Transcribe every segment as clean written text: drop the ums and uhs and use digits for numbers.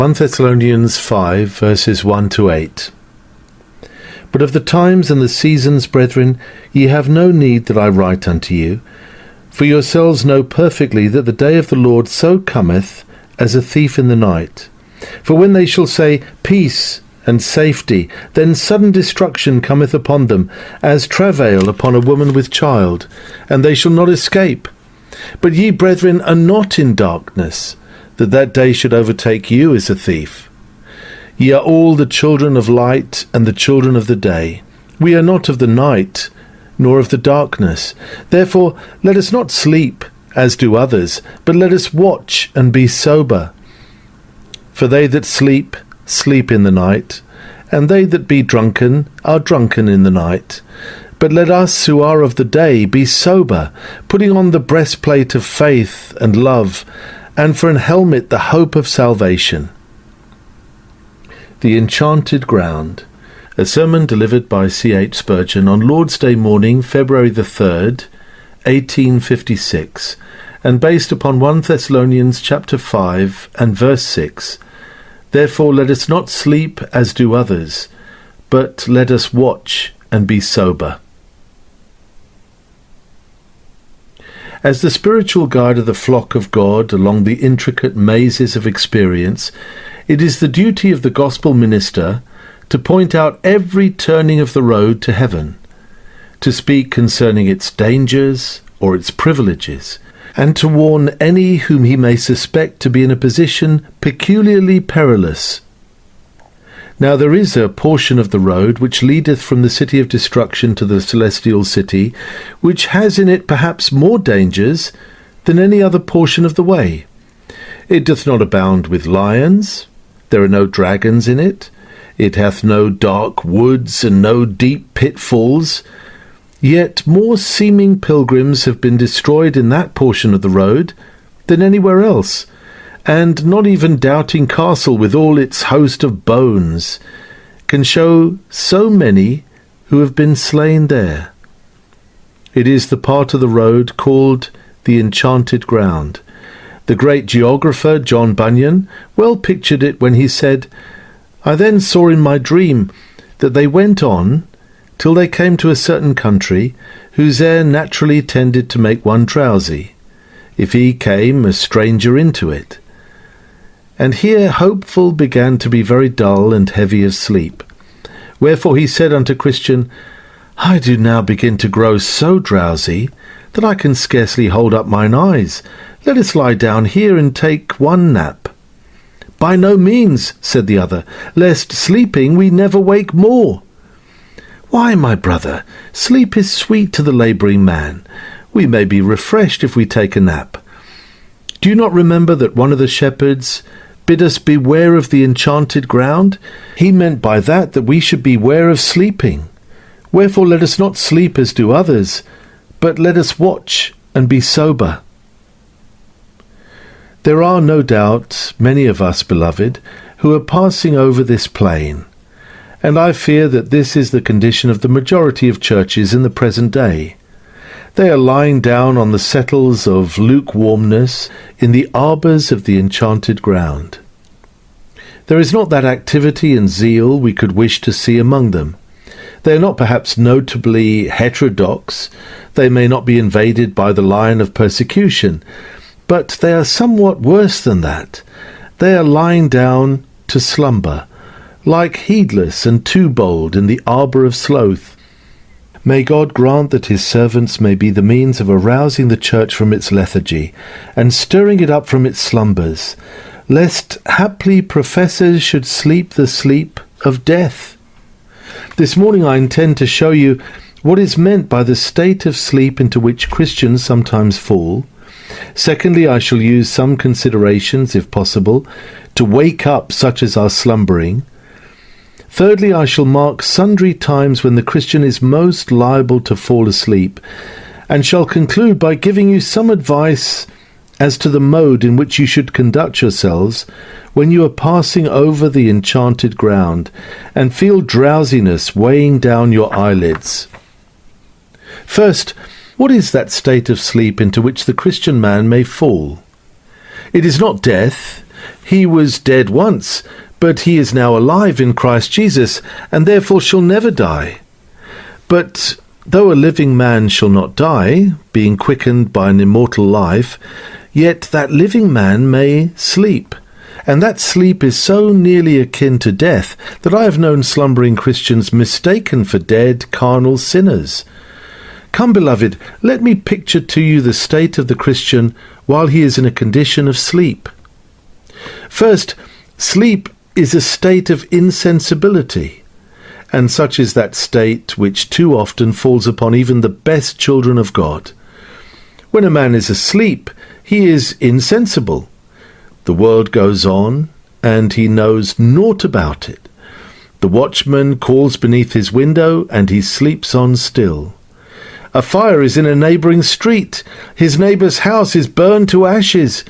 1 Thessalonians 5, verses 1 to 8. But of the times and the seasons, brethren, ye have no need that I write unto you. For yourselves know perfectly that the day of the Lord so cometh as a thief in the night. For when they shall say, Peace and safety, then sudden destruction cometh upon them, as travail upon a woman with child, and they shall not escape. But ye, brethren, are not in darkness, that day should overtake you as a thief. Ye are all the children of light and the children of the day. We are not of the night, nor of the darkness. Therefore let us not sleep, as do others, but let us watch and be sober. For they that sleep, sleep in the night, and they that be drunken are drunken in the night. But let us who are of the day be sober, putting on the breastplate of faith and love, and for an helmet the hope of salvation. The Enchanted Ground, a sermon delivered by C.H. Spurgeon on Lord's Day morning, February the 3rd, 1856, and based upon 1 Thessalonians chapter 5 and verse 6. Therefore let us not sleep as do others, but let us watch and be sober. As the spiritual guide of the flock of God along the intricate mazes of experience, it is the duty of the gospel minister to point out every turning of the road to heaven, to speak concerning its dangers or its privileges, and to warn any whom he may suspect to be in a position peculiarly perilous. Now there is a portion of the road which leadeth from the city of destruction to the celestial city, which has in it perhaps more dangers than any other portion of the way. It doth not abound with lions, there are no dragons in it, it hath no dark woods and no deep pitfalls, yet more seeming pilgrims have been destroyed in that portion of the road than anywhere else, and not even Doubting Castle with all its host of bones can show so many who have been slain there. It is the part of the road called the Enchanted Ground. The great geographer John Bunyan well pictured it when he said, I then saw in my dream that they went on till they came to a certain country, whose air naturally tended to make one drowsy, if he came a stranger into it. And here Hopeful began to be very dull and heavy of sleep. Wherefore he said unto Christian, I do now begin to grow so drowsy that I can scarcely hold up mine eyes. Let us lie down here and take one nap. By no means, said the other, lest sleeping we never wake more. Why, my brother, sleep is sweet to the labouring man. We may be refreshed if we take a nap. Do you not remember that one of the shepherds bid us beware of the enchanted ground? He meant by that we should beware of sleeping. Wherefore let us not sleep as do others, but let us watch and be sober. There are no doubt many of us, beloved, who are passing over this plain, and I fear that this is the condition of the majority of churches in the present day. They are lying down on the settles of lukewarmness in the arbours of the enchanted ground. There is not that activity and zeal we could wish to see among them. They are not perhaps notably heterodox, they may not be invaded by the lion of persecution, but they are somewhat worse than that. They are lying down to slumber, like heedless and too bold in the arbour of sloth. May God grant that his servants may be the means of arousing the church from its lethargy, and stirring it up from its slumbers, lest haply professors should sleep the sleep of death. This morning I intend to show you what is meant by the state of sleep into which Christians sometimes fall. Secondly, I shall use some considerations, if possible, to wake up such as are slumbering. Thirdly, I shall mark sundry times when the Christian is most liable to fall asleep, and shall conclude by giving you some advice as to the mode in which you should conduct yourselves when you are passing over the enchanted ground, and feel drowsiness weighing down your eyelids. First, what is that state of sleep into which the Christian man may fall? It is not death, He was dead once, but he is now alive in Christ Jesus, and therefore shall never die. But though a living man shall not die, being quickened by an immortal life, yet that living man may sleep. And that sleep is so nearly akin to death that I have known slumbering Christians mistaken for dead, carnal sinners. Come, beloved, let me picture to you the state of the Christian while he is in a condition of sleep. First, sleep is a state of insensibility, and such is that state which too often falls upon even the best children of God. When a man is asleep, he is insensible. The world goes on, and he knows naught about it. The watchman calls beneath his window, and he sleeps on still. A fire is in a neighbouring street. His neighbour's house is burned to ashes,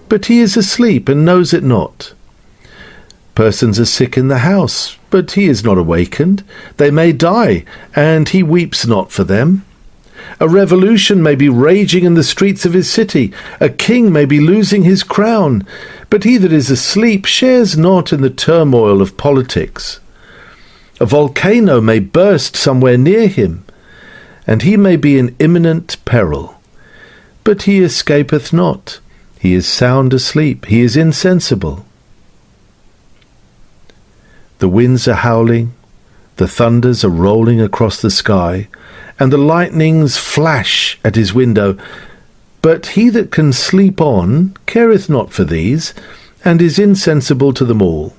but he is asleep and knows it not. Persons are sick in the house, but he is not awakened. They may die, and he weeps not for them. A revolution may be raging in the streets of his city. A king may be losing his crown, but he that is asleep shares not in the turmoil of politics. A volcano may burst somewhere near him, and he may be in imminent peril, but he escapeth not. He is sound asleep. He is insensible. The winds are howling, the thunders are rolling across the sky, and the lightnings flash at his window. But he that can sleep on careth not for these, and is insensible to them all.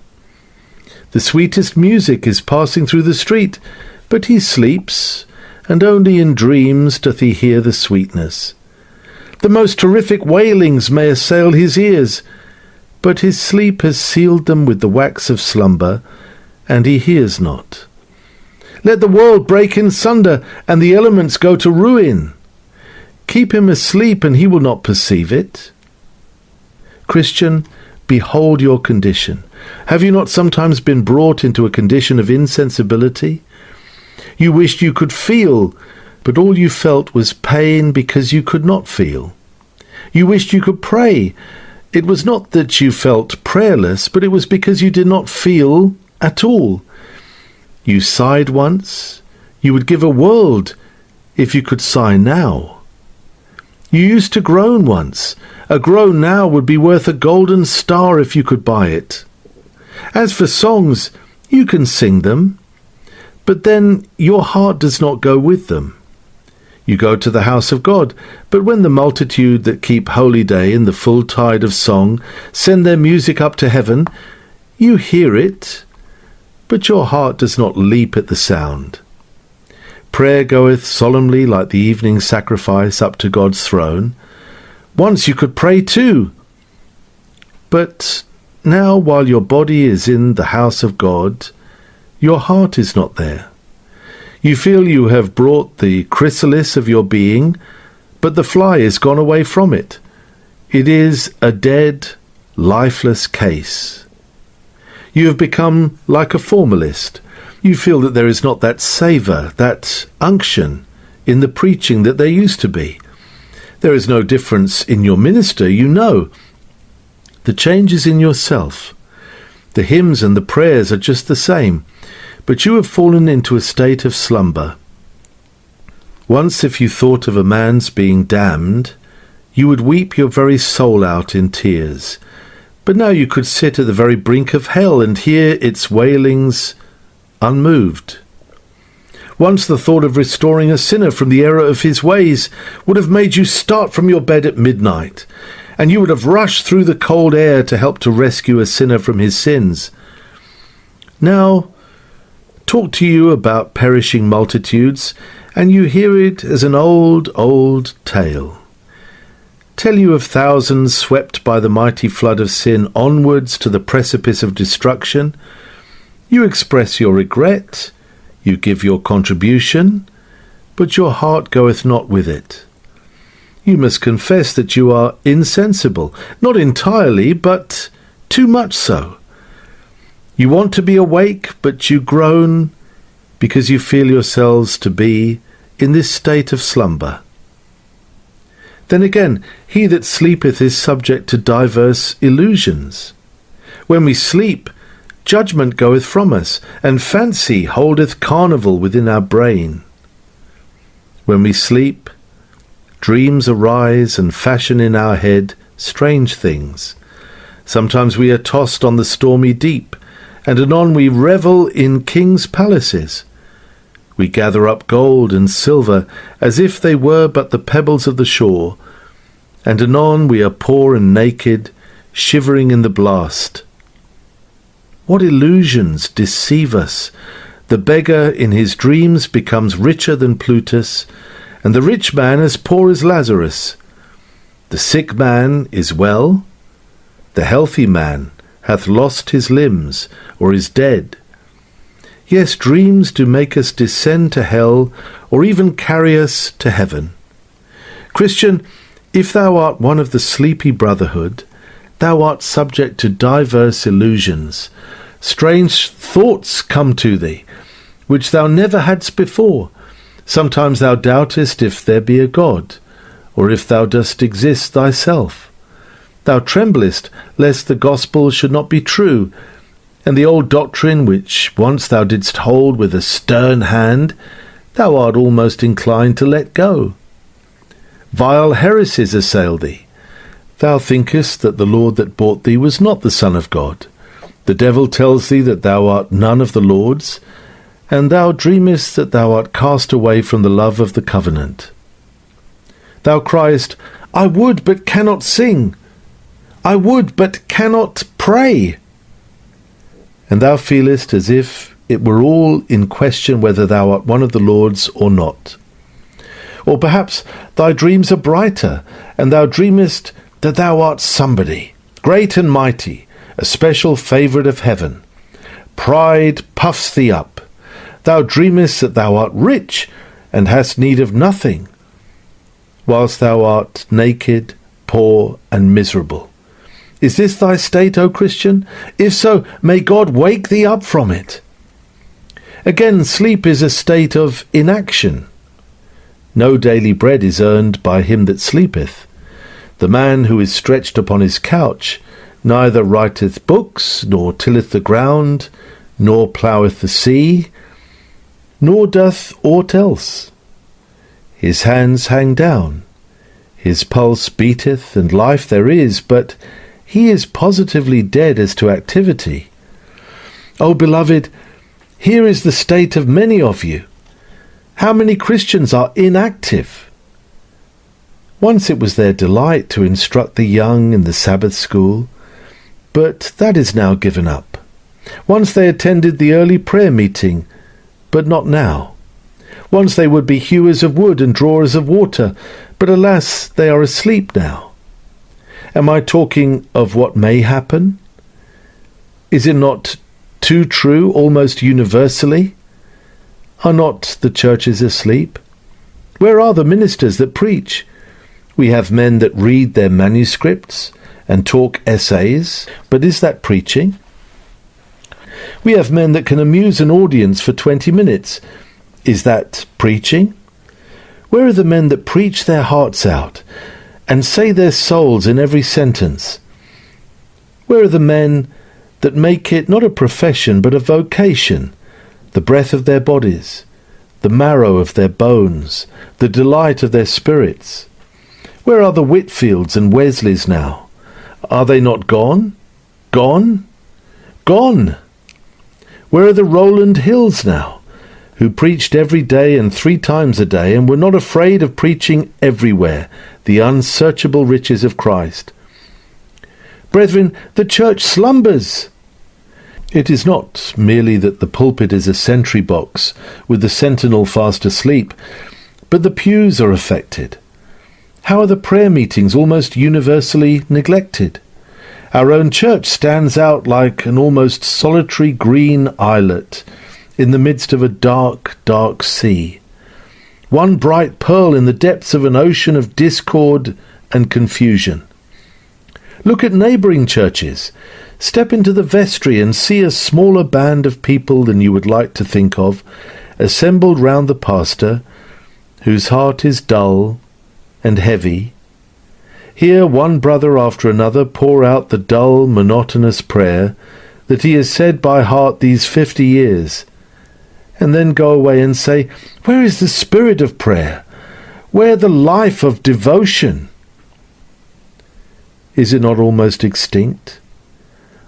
The sweetest music is passing through the street, but he sleeps, and only in dreams doth he hear the sweetness. The most terrific wailings may assail his ears, but his sleep has sealed them with the wax of slumber, and he hears not. Let the world break in sunder, and the elements go to ruin. Keep him asleep, and he will not perceive it. Christian, behold your condition. Have you not sometimes been brought into a condition of insensibility? You wished you could feel, but all you felt was pain because you could not feel. You wished you could pray. It was not that you felt prayerless, but it was because you did not feel at all. You sighed once. You would give a world if you could sigh now. You used to groan once. A groan now would be worth a golden star if you could buy it. As for songs, you can sing them, but then your heart does not go with them. You go to the house of God, but when the multitude that keep holy day in the full tide of song send their music up to heaven, you hear it, but your heart does not leap at the sound. Prayer goeth solemnly like the evening sacrifice up to God's throne. Once you could pray too, but now while your body is in the house of God, your heart is not there. You feel you have brought the chrysalis of your being, but the fly is gone away from it. It is a dead, lifeless case. You have become like a formalist. You feel that there is not that savour, that unction in the preaching that there used to be. There is no difference in your minister, you know. The change is in yourself. The hymns and the prayers are just the same, but you have fallen into a state of slumber. Once if you thought of a man's being damned, you would weep your very soul out in tears. But now you could sit at the very brink of hell and hear its wailings unmoved. Once the thought of restoring a sinner from the error of his ways would have made you start from your bed at midnight, and you would have rushed through the cold air to help to rescue a sinner from his sins. Now, talk to you about perishing multitudes, and you hear it as an old, old tale. Tell you of thousands swept by the mighty flood of sin onwards to the precipice of destruction. You express your regret, you give your contribution, but your heart goeth not with it. You must confess that you are insensible, not entirely, but too much so. You want to be awake, but you groan because you feel yourselves to be in this state of slumber. Then again, he that sleepeth is subject to diverse illusions. When we sleep, judgment goeth from us, and fancy holdeth carnival within our brain. When we sleep, dreams arise and fashion in our head strange things. Sometimes we are tossed on the stormy deep, and anon we revel in kings' palaces. We gather up gold and silver as if they were but the pebbles of the shore, and anon we are poor and naked, shivering in the blast. What illusions deceive us! The beggar in his dreams becomes richer than Plutus, and the rich man as poor as Lazarus. The sick man is well, the healthy man hath lost his limbs, or is dead. Yes, dreams do make us descend to hell, or even carry us to heaven. Christian, if thou art one of the sleepy brotherhood, thou art subject to diverse illusions. Strange thoughts come to thee, which thou never hadst before. Sometimes thou doubtest if there be a God, or if thou dost exist thyself. Thou tremblest lest the gospel should not be true, and the old doctrine which once thou didst hold with a stern hand, thou art almost inclined to let go. Vile heresies assail thee. Thou thinkest that the Lord that bought thee was not the Son of God. The devil tells thee that thou art none of the Lord's, and thou dreamest that thou art cast away from the love of the covenant. Thou criest, I would but cannot sing. I would but cannot pray. And thou feelest as if it were all in question whether thou art one of the Lord's or not. Or perhaps thy dreams are brighter, and thou dreamest that thou art somebody, great and mighty, a special favourite of heaven. Pride puffs thee up. Thou dreamest that thou art rich, and hast need of nothing, whilst thou art naked, poor, and miserable. Is this thy state, O Christian? If so, may God wake thee up from it. Again, sleep is a state of inaction. No daily bread is earned by him that sleepeth. The man who is stretched upon his couch neither writeth books, nor tilleth the ground, nor plougheth the sea, nor doth aught else. His hands hang down, his pulse beateth, and life there is, but he is positively dead as to activity. O beloved, here is the state of many of you. How many Christians are inactive? Once it was their delight to instruct the young in the Sabbath school, but that is now given up. Once they attended the early prayer meeting, but not now. Once they would be hewers of wood and drawers of water, but alas, they are asleep now. Am I talking of what may happen? Is it not too true almost universally? Are not the churches asleep? Where are the ministers that preach? We have men that read their manuscripts and talk essays, but is that preaching? We have men that can amuse an audience for 20 minutes. Is that preaching? Where are the men that preach their hearts out and say their souls in every sentence? Where are the men that make it not a profession but a vocation, the breath of their bodies, the marrow of their bones, the delight of their spirits? Where are the Whitfields and Wesleys now? Are they not gone? Gone? Gone! Where are the Rowland Hills now, who preached every day and 3 times a day, and were not afraid of preaching everywhere the unsearchable riches of Christ? Brethren, the church slumbers. It is not merely that the pulpit is a sentry box with the sentinel fast asleep, but the pews are affected. How are the prayer meetings almost universally neglected? Our own church stands out like an almost solitary green islet in the midst of a dark, dark sea. One bright pearl in the depths of an ocean of discord and confusion. Look at neighbouring churches. Step into the vestry and see a smaller band of people than you would like to think of, assembled round the pastor, whose heart is dull and heavy Hear one brother after another pour out the dull, monotonous prayer that he has said by heart these 50 years, and then go away and say, "Where is the spirit of prayer? Where the life of devotion?" Is it not almost extinct?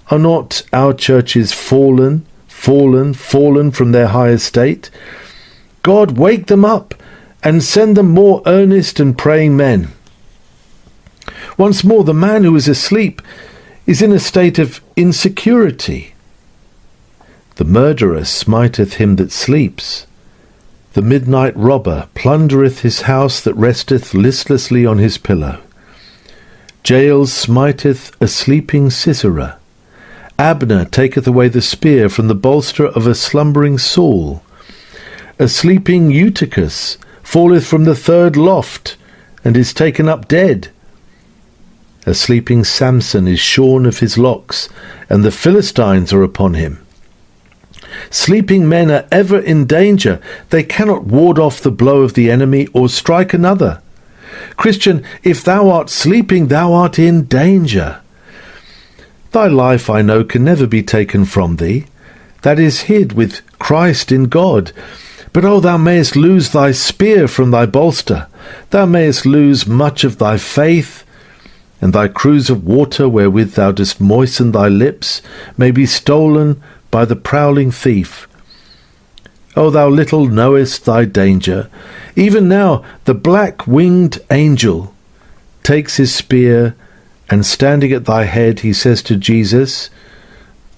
Are not our churches fallen from their high estate? God, wake them up and send them more earnest and praying men. Once more, the man who is asleep is in a state of insecurity. The murderer smiteth him that sleeps. The midnight robber plundereth his house that resteth listlessly on his pillow. Jael smiteth a sleeping Sisera. Abner taketh away the spear from the bolster of a slumbering Saul. A sleeping Eutychus falleth from the third loft, and is taken up dead. A sleeping Samson is shorn of his locks, and the Philistines are upon him. Sleeping men are ever in danger. They cannot ward off the blow of the enemy or strike another. Christian, if thou art sleeping, thou art in danger. Thy life, I know, can never be taken from thee. That is hid with Christ in God. But, oh, thou mayest lose thy spear from thy bolster. Thou mayest lose much of thy faith, and thy cruse of water wherewith thou dost moisten thy lips may be stolen by the prowling thief. O thou little knowest thy danger. Even now the black-winged angel takes his spear, and standing at thy head he says to Jesus,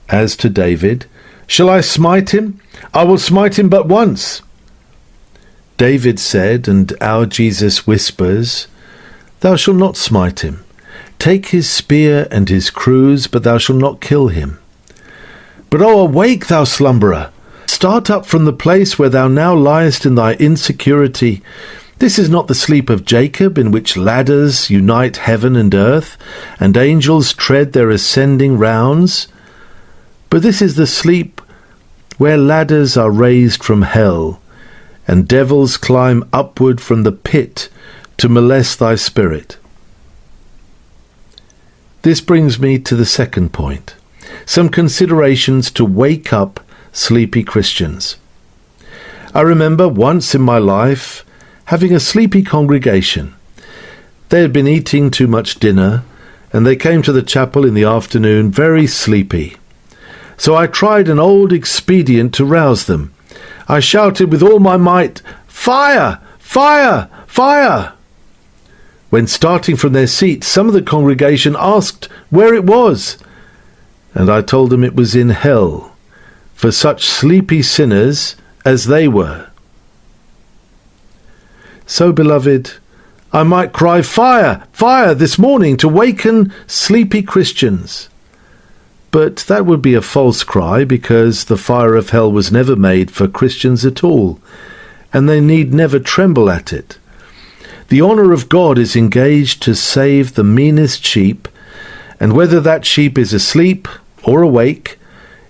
as to David, "Shall I smite him? I will smite him but once." David said, and our Jesus whispers, "Thou shalt not smite him. Take his spear and his cruse, but thou shalt not kill him." But, oh, awake, thou slumberer! Start up from the place where thou now liest in thy insecurity. This is not the sleep of Jacob, in which ladders unite heaven and earth, and angels tread their ascending rounds. But this is the sleep where ladders are raised from hell, and devils climb upward from the pit to molest thy spirit. This brings me to the second point, some considerations to wake up sleepy Christians. I remember once in my life having a sleepy congregation. They had been eating too much dinner, and they came to the chapel in the afternoon very sleepy. So I tried an old expedient to rouse them. I shouted with all my might, "Fire! Fire! Fire!" When starting from their seats, some of the congregation asked where it was, and I told them it was in hell, for such sleepy sinners as they were. So, beloved, I might cry, "Fire! Fire!" this morning to waken sleepy Christians. But that would be a false cry, because the fire of hell was never made for Christians at all, and they need never tremble at it. The honour of God is engaged to save the meanest sheep, and whether that sheep is asleep or awake,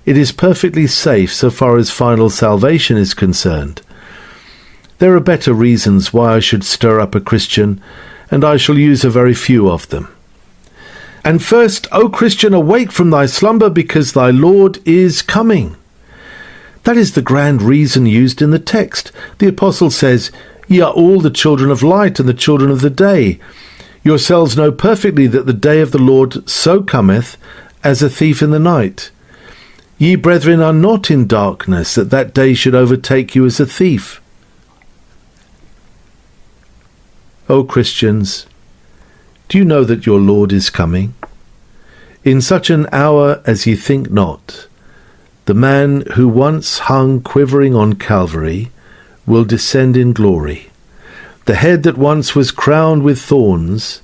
it is perfectly safe so far as final salvation is concerned. There are better reasons why I should stir up a Christian, and I shall use a very few of them. And first, O Christian, awake from thy slumber, because thy Lord is coming. That is the grand reason used in the text. The apostle says, "Ye are all the children of light and the children of the day. Yourselves know perfectly that the day of the Lord so cometh as a thief in the night. Ye, brethren, are not in darkness, that that day should overtake you as a thief." O Christians, do you know that your Lord is coming? In such an hour as ye think not, the man who once hung quivering on Calvary will descend in glory. The head that once was crowned with thorns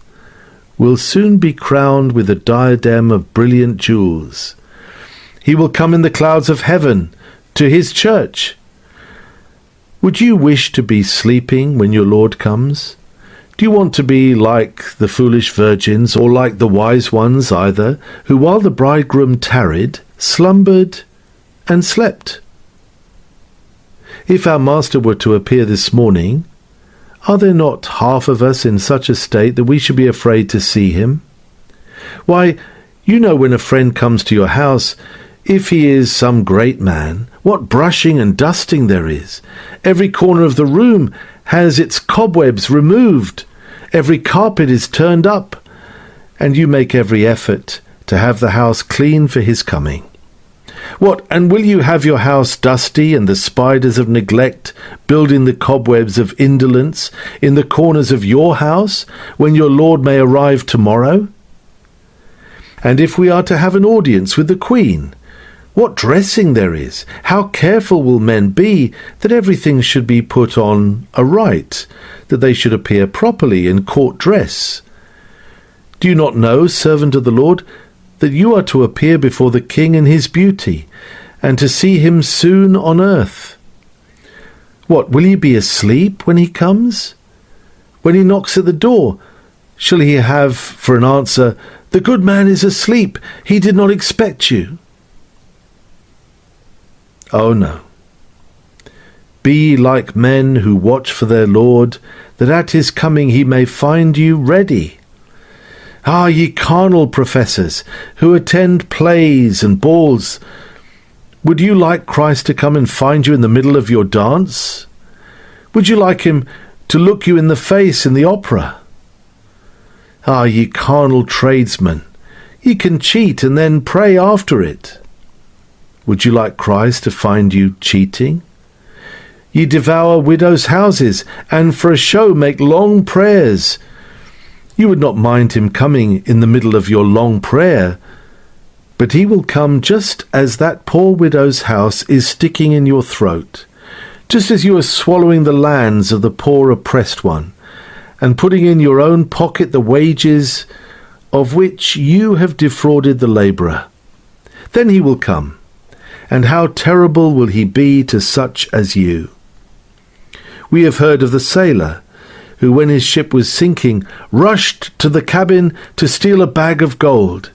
will soon be crowned with a diadem of brilliant jewels. He will come in the clouds of heaven to his church. Would you wish to be sleeping when your Lord comes? Do you want to be like the foolish virgins, or like the wise ones either, who while the bridegroom tarried, slumbered and slept? If our Master were to appear this morning, Are there not half of us in such a state that we should be afraid to see him? Why, you know when a friend comes to your house, if he is some great man, what brushing and dusting there is. Every corner of the room has its cobwebs removed. Every carpet is turned up. And you make every effort to have the house clean for his coming. What, and will you have your house dusty and the spiders of neglect building the cobwebs of indolence in the corners of your house when your Lord may arrive tomorrow? And if we are to have an audience with the Queen, what dressing there is! How careful will men be that everything should be put on aright, that they should appear properly in court dress. Do you not know, servant of the Lord, that you are to appear before the King in his beauty, and to see him soon on earth? What, will ye be asleep when he comes? When he knocks at the door, shall he have for an answer, "The good man is asleep, he did not expect you"? Oh no. Be ye like men who watch for their Lord, that at his coming he may find you ready. Ah, ye carnal professors, who attend plays and balls, would you like Christ to come and find you in the middle of your dance? Would you like him to look you in the face in the opera? Ah, ye carnal tradesmen, ye can cheat and then pray after it. Would you like Christ to find you cheating? Ye devour widows' houses, and for a show make long prayers. You would not mind him coming in the middle of your long prayer, but he will come just as that poor widow's house is sticking in your throat, just as you are swallowing the lands of the poor oppressed one, and putting in your own pocket the wages of which you have defrauded the labourer. Then he will come, and how terrible will he be to such as you! We have heard of the sailor, who, when his ship was sinking, rushed to the cabin to steal a bag of gold,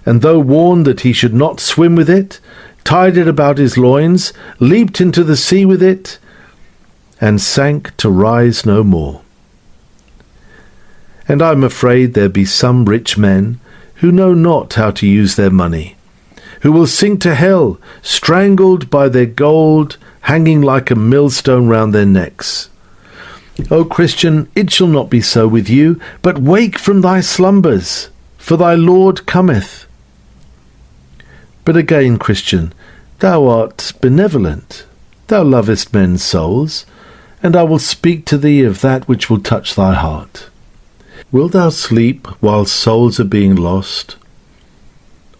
and though warned that he should not swim with it, tied it about his loins, leaped into the sea with it, and sank to rise no more. And I am afraid there be some rich men who know not how to use their money, who will sink to hell, strangled by their gold hanging like a millstone round their necks. O Christian, it shall not be so with you, but wake from thy slumbers, for thy Lord cometh. But again, Christian, thou art benevolent, thou lovest men's souls, and I will speak to thee of that which will touch thy heart. Wilt thou sleep while souls are being lost?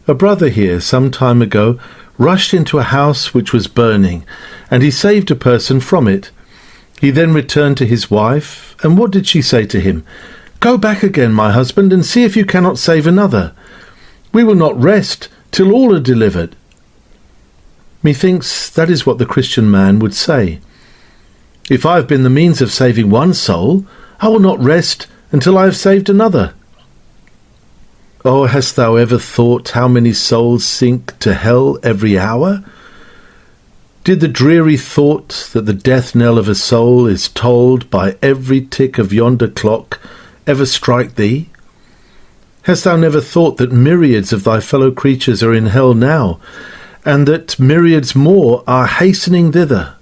A brother here, some time ago, rushed into a house which was burning, and he saved a person from it. He then returned to his wife, and what did she say to him? "Go back again, my husband, and see if you cannot save another. We will not rest till all are delivered." Methinks that is what the Christian man would say. If I have been the means of saving one soul, I will not rest until I have saved another. Oh, hast thou ever thought how many souls sink to hell every hour? Did the dreary thought that the death knell of a soul is tolled by every tick of yonder clock ever strike thee? Hast thou never thought that myriads of thy fellow creatures are in hell now, and that myriads more are hastening thither?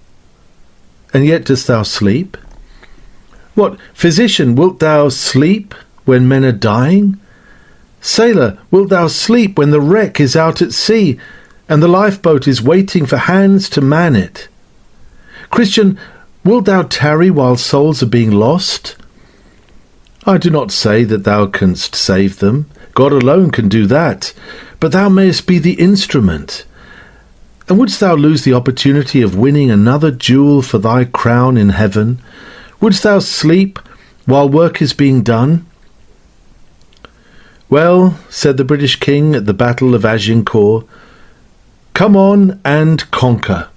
And yet dost thou sleep? What, physician, wilt thou sleep when men are dying? Sailor, wilt thou sleep when the wreck is out at sea, and the lifeboat is waiting for hands to man it? Christian, wilt thou tarry while souls are being lost? I do not say that thou canst save them. God alone can do that. But thou mayest be the instrument. And wouldst thou lose the opportunity of winning another jewel for thy crown in heaven? Wouldst thou sleep while work is being done? Well, said the British King at the Battle of Agincourt, come on and conquer.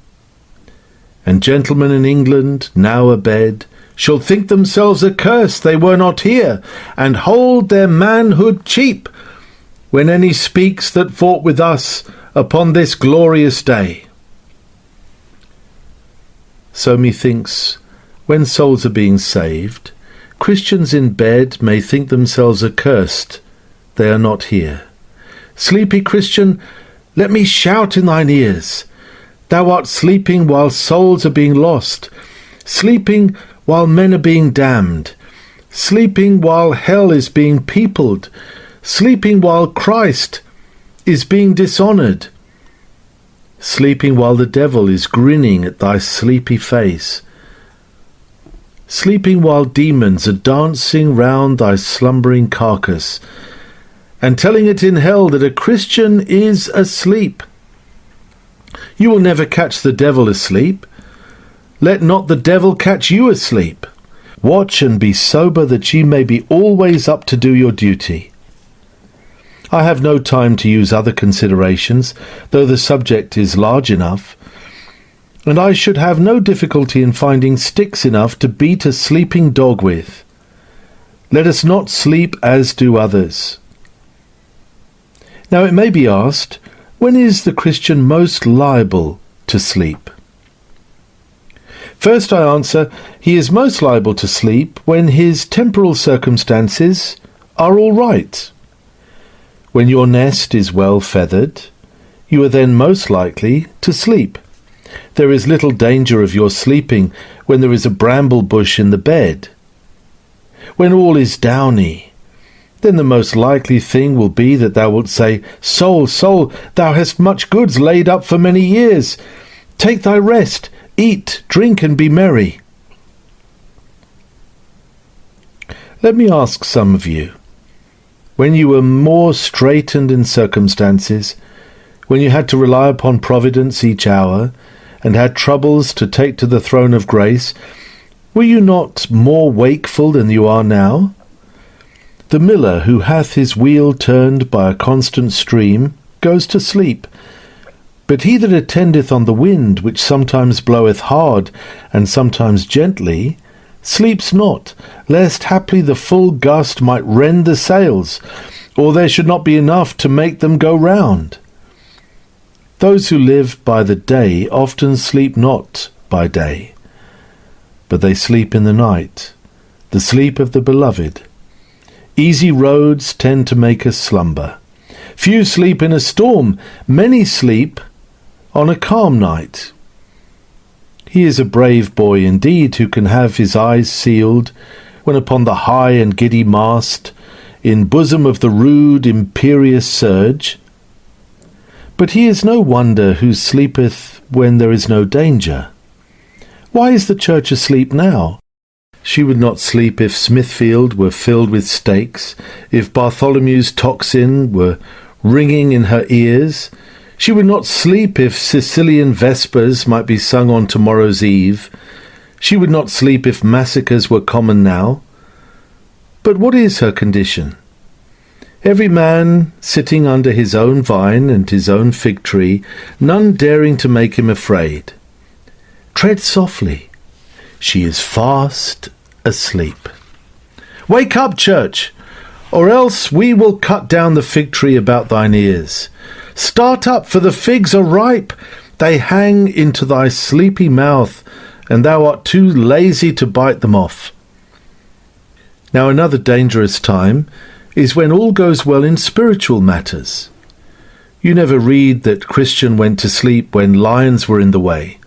And gentlemen in England, now abed, shall think themselves accursed they were not here, and hold their manhood cheap, when any speaks that fought with us upon this glorious day. So methinks, when souls are being saved, Christians in bed may think themselves accursed. They are not here. Sleepy Christian, let me shout in thine ears. Thou art sleeping while souls are being lost, sleeping while men are being damned, sleeping while hell is being peopled, sleeping while Christ is being dishonoured, sleeping while the devil is grinning at thy sleepy face, sleeping while demons are dancing round thy slumbering carcass, and telling it in hell that a Christian is asleep. You will never catch the devil asleep. Let not the devil catch you asleep. Watch and be sober, that ye may be always up to do your duty. I have no time to use other considerations, though the subject is large enough, and I should have no difficulty in finding sticks enough to beat a sleeping dog with. Let us not sleep as do others. Now it may be asked, when is the Christian most liable to sleep? First I answer, he is most liable to sleep when his temporal circumstances are all right. When your nest is well feathered, you are then most likely to sleep. There is little danger of your sleeping when there is a bramble bush in the bed. When all is downy, then the most likely thing will be that thou wilt say, Soul, soul, thou hast much goods laid up for many years. Take thy rest, eat, drink, and be merry. Let me ask some of you, when you were more straitened in circumstances, when you had to rely upon providence each hour, and had troubles to take to the throne of grace, were you not more wakeful than you are now? The miller who hath his wheel turned by a constant stream goes to sleep. But he that attendeth on the wind, which sometimes bloweth hard, and sometimes gently, sleeps not, lest haply the full gust might rend the sails, or there should not be enough to make them go round. Those who live by the day often sleep not by day, but they sleep in the night, the sleep of the beloved. Easy roads tend to make us slumber. Few sleep in a storm, many sleep on a calm night. He is a brave boy indeed who can have his eyes sealed when upon the high and giddy mast, in bosom of the rude imperious surge. But he is no wonder who sleepeth when there is no danger. Why is the church asleep now? She would not sleep if Smithfield were filled with stakes, if Bartholomew's tocsin were ringing in her ears. She would not sleep if Sicilian vespers might be sung on tomorrow's eve. She would not sleep if massacres were common now. But what is her condition? Every man sitting under his own vine and his own fig tree, none daring to make him afraid. Tread softly. She is fast asleep. Wake up, church, or else we will cut down the fig tree about thine ears. Start up, for the figs are ripe. They hang into thy sleepy mouth, and thou art too lazy to bite them off. Now another dangerous time is when all goes well in spiritual matters. You never read that Christian went to sleep when lions were in the way.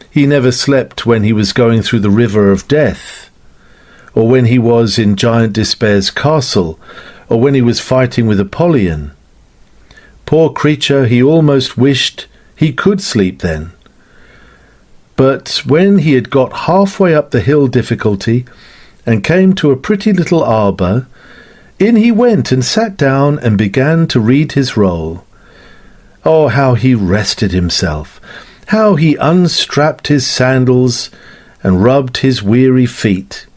He never slept when he was going through the river of death, or when he was in Giant Despair's castle, or when he was fighting with Apollyon. Poor creature, he almost wished he could sleep then. But when he had got halfway up the hill difficulty, and came to a pretty little arbour, in he went and sat down and began to read his roll. Oh, how he rested himself! How he unstrapped his sandals and rubbed his weary feet.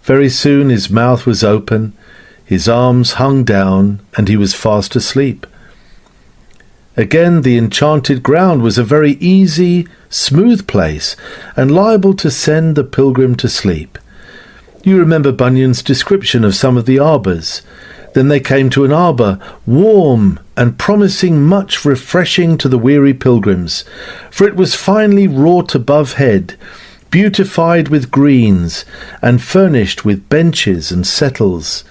Very soon his mouth was open, his arms hung down, and he was fast asleep. Again, the Enchanted Ground was a very easy, smooth place, and liable to send the pilgrim to sleep. You remember Bunyan's description of some of the arbours. Then they came to an arbour, warm and promising much refreshing to the weary pilgrims, for it was finely wrought above head, beautified with greens, and furnished with benches and settles.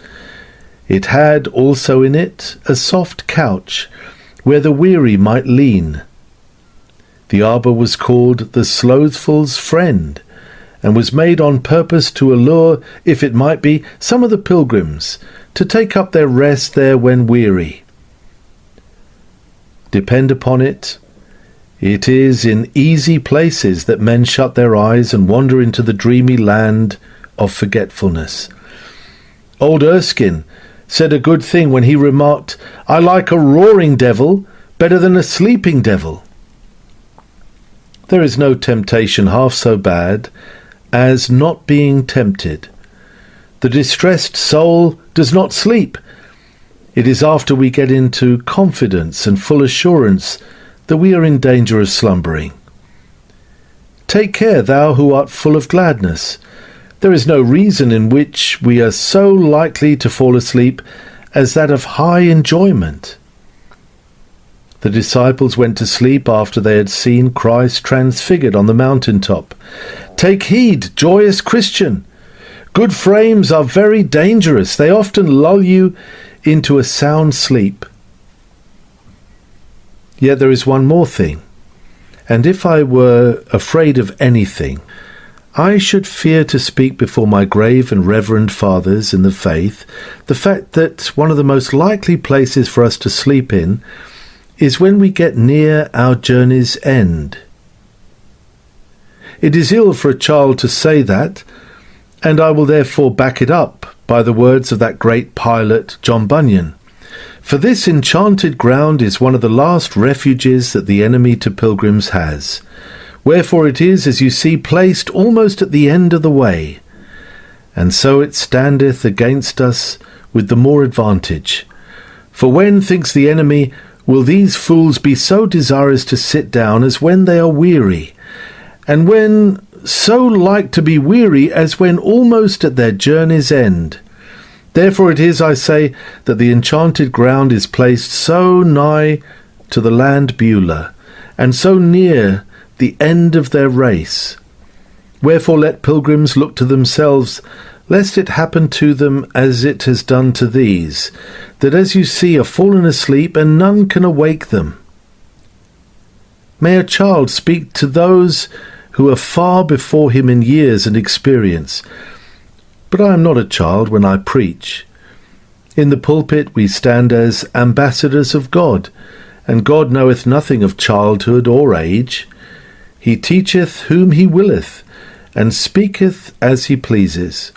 It had also in it a soft couch, where the weary might lean. The arbour was called the Slothful's Friend, and was made on purpose to allure, if it might be, some of the pilgrims to take up their rest there when weary. Depend upon it, it is in easy places that men shut their eyes and wander into the dreamy land of forgetfulness. Old Erskine said a good thing when he remarked, "I like a roaring devil better than a sleeping devil." There is no temptation half so bad as not being tempted. The distressed soul does not sleep. It is after we get into confidence and full assurance that we are in danger of slumbering. Take care, thou who art full of gladness. There is no reason in which we are so likely to fall asleep as that of high enjoyment. The disciples went to sleep after they had seen Christ transfigured on the mountaintop. Take heed, joyous Christian! Good frames are very dangerous. They often lull you into a sound sleep. Yet there is one more thing, and if I were afraid of anything, I should fear to speak before my grave and reverend fathers in the faith the fact that one of the most likely places for us to sleep in is when we get near our journey's end. It is ill for a child to say that, and I will therefore back it up by the words of that great pilot John Bunyan. For this enchanted ground is one of the last refuges that the enemy to pilgrims has. Wherefore it is, as you see, placed almost at the end of the way, and so it standeth against us with the more advantage. For when, thinks the enemy, will these fools be so desirous to sit down as when they are weary, and when so like to be weary as when almost at their journey's end? Therefore it is, I say, that the enchanted ground is placed so nigh to the land Beulah, and so near the end of their race. Wherefore let pilgrims look to themselves, lest it happen to them as it has done to these, that as you see are fallen asleep, and none can awake them. May a child speak to those who are far before him in years and experience. But I am not a child when I preach. In the pulpit we stand as ambassadors of God, and God knoweth nothing of childhood or age. He teacheth whom he willeth, and speaketh as he pleases.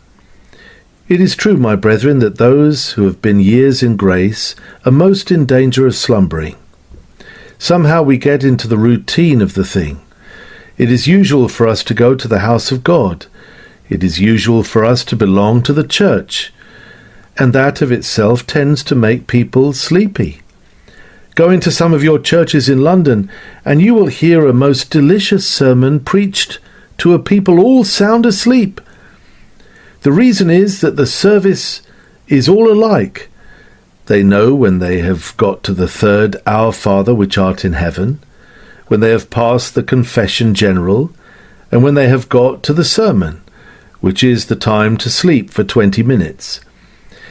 It is true, my brethren, that those who have been years in grace are most in danger of slumbering. Somehow we get into the routine of the thing. It is usual for us to go to the house of God. It is usual for us to belong to the church, and that of itself tends to make people sleepy. Go into some of your churches in London, and you will hear a most delicious sermon preached to a people all sound asleep. The reason is that the service is all alike. They know when they have got to the third Our Father which art in heaven, when they have passed the confession general, and when they have got to the sermon, which is the time to sleep for 20 minutes.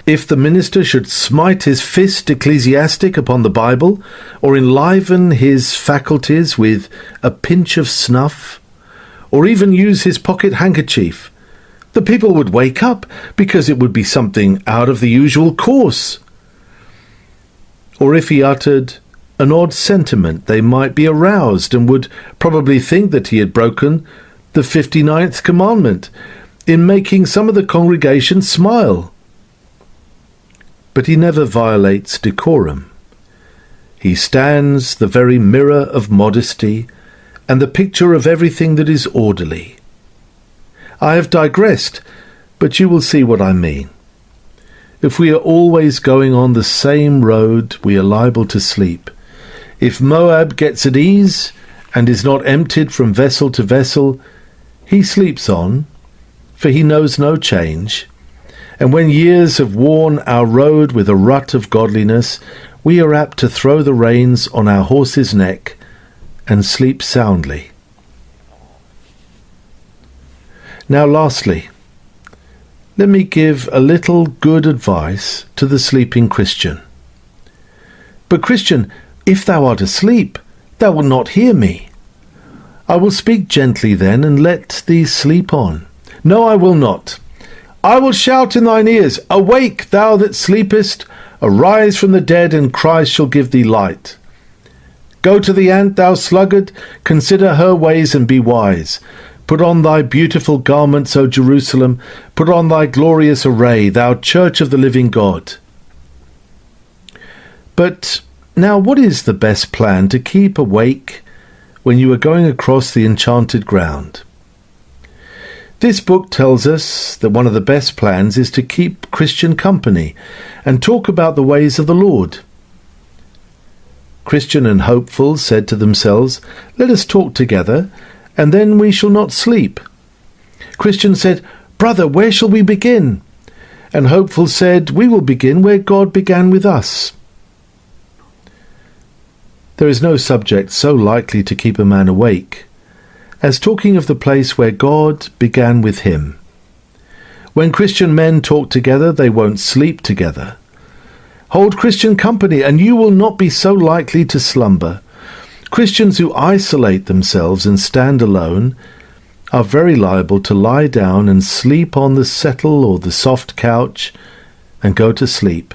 If the minister should smite his fist ecclesiastic upon the Bible, or enliven his faculties with a pinch of snuff, or even use his pocket handkerchief, the people would wake up, because it would be something out of the usual course. Or if he uttered an odd sentiment, they might be aroused, and would probably think that he had broken the 59th commandment in making some of the congregation smile. But he never violates decorum. He stands the very mirror of modesty, and the picture of everything that is orderly. I have digressed, but you will see what I mean. If we are always going on the same road, we are liable to sleep. If Moab gets at ease, and is not emptied from vessel to vessel, he sleeps on, for he knows no change. And when years have worn our road with a rut of godliness, we are apt to throw the reins on our horse's neck and sleep soundly. Now lastly, let me give a little good advice to the sleeping Christian. But Christian, if thou art asleep, thou wilt not hear me. I will speak gently then, and let thee sleep on. No, I will not. I will shout in thine ears, Awake, thou that sleepest, arise from the dead, and Christ shall give thee light. Go to the ant, thou sluggard, consider her ways and be wise. Put on thy beautiful garments, O Jerusalem, put on thy glorious array, thou church of the living God. But now what is the best plan to keep awake when you are going across the enchanted ground? This book tells us that one of the best plans is to keep Christian company and talk about the ways of the Lord. Christian and Hopeful said to themselves, Let us talk together, and then we shall not sleep. Christian said, Brother, where shall we begin? And Hopeful said, We will begin where God began with us. There is no subject so likely to keep a man awake as talking of the place where God began with him. When Christian men talk together, they won't sleep together. Hold Christian company, and you will not be so likely to slumber. Christians who isolate themselves and stand alone are very liable to lie down and sleep on the settle or the soft couch and go to sleep.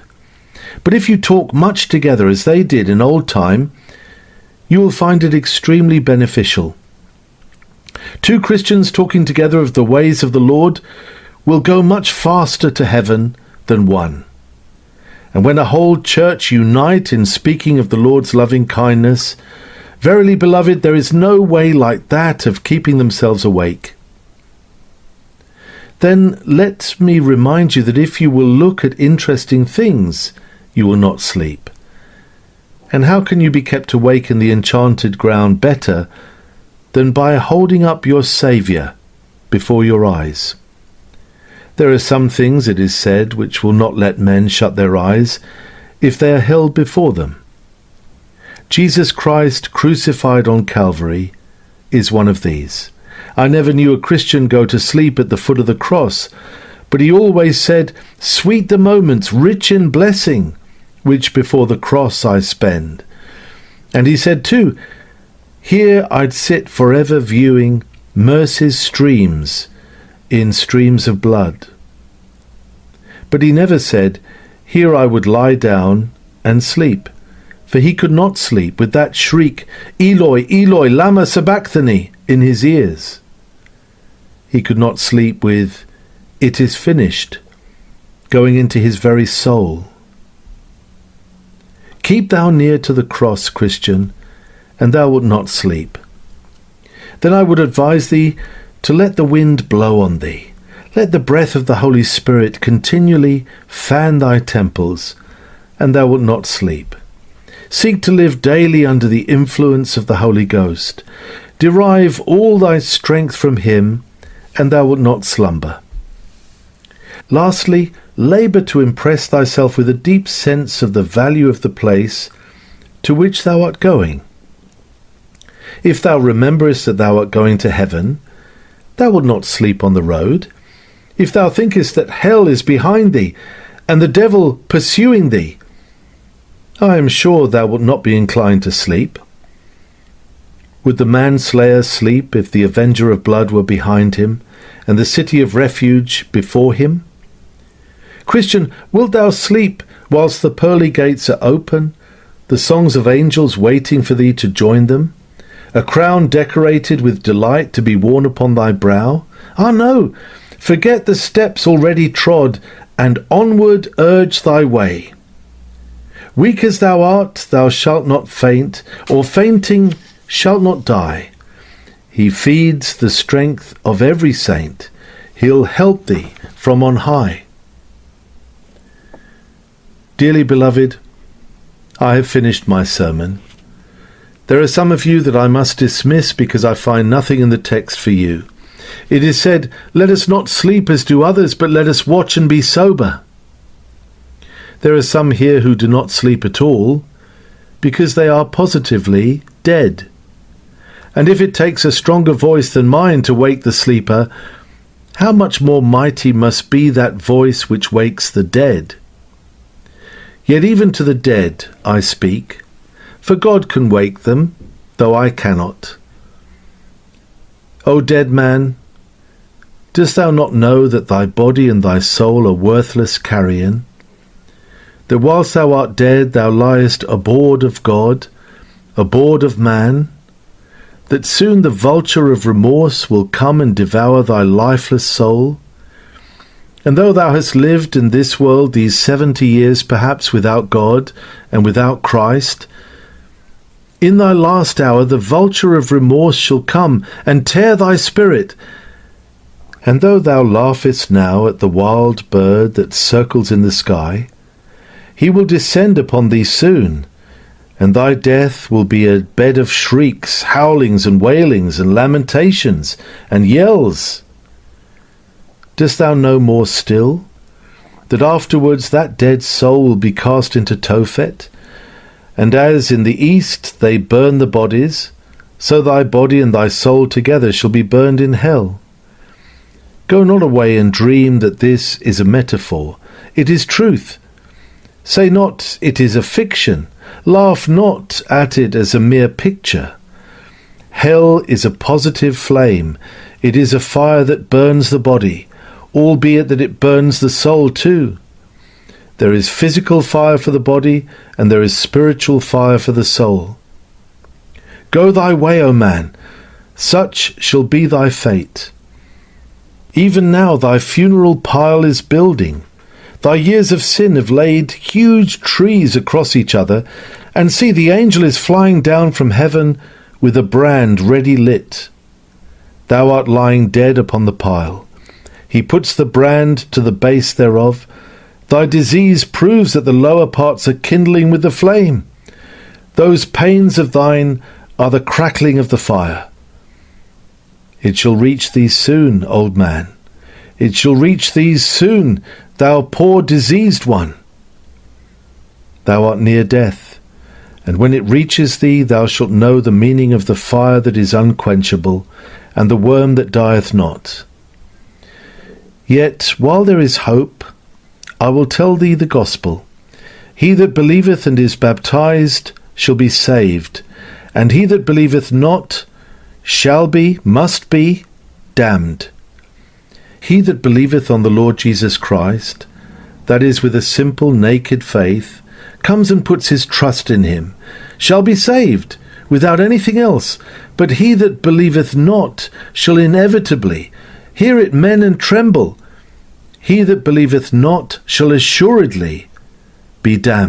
But if you talk much together as they did in old time, you will find it extremely beneficial. Two Christians talking together of the ways of the Lord will go much faster to heaven than one. And when a whole church unite in speaking of the Lord's loving kindness, verily, beloved, there is no way like that of keeping themselves awake. Then let me remind you that if you will look at interesting things, you will not sleep. And how can you be kept awake in the enchanted ground better than by holding up your Saviour before your eyes? There are some things, it is said, which will not let men shut their eyes if they are held before them. Jesus Christ crucified on Calvary is one of these. I never knew a Christian go to sleep at the foot of the cross, but he always said, Sweet the moments, rich in blessing, which before the cross I spend. And he said too, Here I'd sit forever viewing mercy's streams in streams of blood. But he never said, Here I would lie down and sleep, for he could not sleep with that shriek, Eloi, Eloi, lama sabachthani, in his ears. He could not sleep with, It is finished, going into his very soul. Keep thou near to the cross, Christian, and thou wilt not sleep. Then I would advise thee to let the wind blow on thee. Let the breath of the Holy Spirit continually fan thy temples, and thou wilt not sleep. Seek to live daily under the influence of the Holy Ghost. Derive all thy strength from him, and thou wilt not slumber. Lastly, labour to impress thyself with a deep sense of the value of the place to which thou art going. If thou rememberest that thou art going to heaven, thou wilt not sleep on the road. If thou thinkest that hell is behind thee, and the devil pursuing thee, I am sure thou wilt not be inclined to sleep. Would the manslayer sleep if the avenger of blood were behind him, and the city of refuge before him? Christian, wilt thou sleep whilst the pearly gates are open, the songs of angels waiting for thee to join them, a crown decorated with delight to be worn upon thy brow? Ah, no! Forget the steps already trod, and onward urge thy way. Weak as thou art, thou shalt not faint, or fainting shalt not die. He feeds the strength of every saint. He'll help thee from on high. Dearly beloved, I have finished my sermon. There are some of you that I must dismiss because I find nothing in the text for you. It is said, Let us not sleep as do others, but let us watch and be sober. There are some here who do not sleep at all because they are positively dead. And if it takes a stronger voice than mine to wake the sleeper, how much more mighty must be that voice which wakes the dead? Yet even to the dead I speak, for God can wake them, though I cannot. O dead man, dost thou not know that thy body and thy soul are worthless carrion? That whilst thou art dead thou liest abhorred of God, abhorred of man? That soon the vulture of remorse will come and devour thy lifeless soul? And though thou hast lived in this world these 70 years perhaps without God and without Christ, in thy last hour the vulture of remorse shall come and tear thy spirit. And though thou laughest now at the wild bird that circles in the sky, he will descend upon thee soon, and thy death will be a bed of shrieks, howlings, and wailings, and lamentations, and yells. Dost thou know more still, that afterwards that dead soul will be cast into Tophet, and as in the east they burn the bodies, so thy body and thy soul together shall be burned in hell? Go not away and dream that this is a metaphor. It is truth. Say not, it is a fiction. Laugh not at it as a mere picture. Hell is a positive flame. It is a fire that burns the body, albeit that it burns the soul too. There is physical fire for the body, and there is spiritual fire for the soul. Go thy way, O man, such shall be thy fate. Even now thy funeral pile is building. Thy years of sin have laid huge trees across each other, and see, the angel is flying down from heaven with a brand ready lit. Thou art lying dead upon the pile. He puts the brand to the base thereof. Thy disease proves that the lower parts are kindling with the flame. Those pains of thine are the crackling of the fire. It shall reach thee soon, old man. It shall reach thee soon, thou poor diseased one. Thou art near death, and when it reaches thee thou shalt know the meaning of the fire that is unquenchable, and the worm that dieth not. Yet while there is hope, I will tell thee the gospel. He that believeth and is baptized shall be saved, and he that believeth not shall be, must be, damned. He that believeth on the Lord Jesus Christ, that is, with a simple, naked faith, comes and puts his trust in him, shall be saved, without anything else. But he that believeth not shall inevitably hear it men and tremble. He that believeth not shall assuredly be damned.